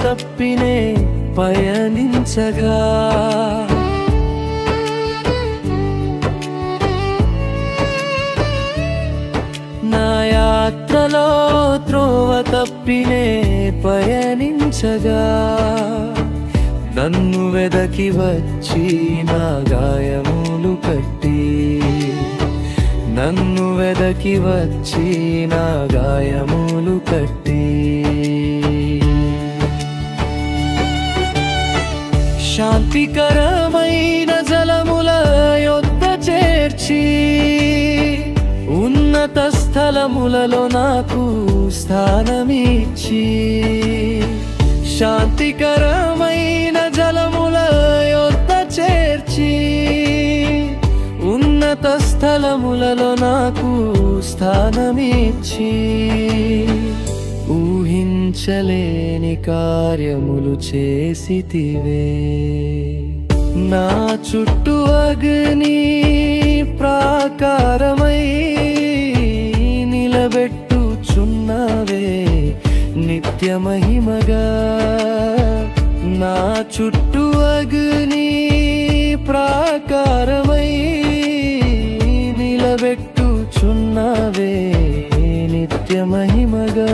తప్పినే పయనించగా నా యాత్రలో త్రోవ తప్పినే పయనించగా నన్ను వెదకి వచ్చి నా గాయములు కట్టి నన్ను వెదకి వచ్చి నా గాయములు కట్టి శాంతికరమైన జలముల యొద్ద చేర్చి ఉన్నత స్థలములలో నాకు స్థానమిచ్చి శాంతికరమైన జలముల యొద్ద చేర్చి ఉన్నత స్థలములలో నాకు స్థానమిచ్చి ఊహించలేని కార్యములు చేసితివే నా చుట్టూ అగ్ని ప్రాకారమై నిలబెట్టుచున్నవే నిత్య మహిమగా నా చుట్టూ అగ్ని ప్రాకారమై నిలబెట్టుచున్నవే నిత్య మహిమగా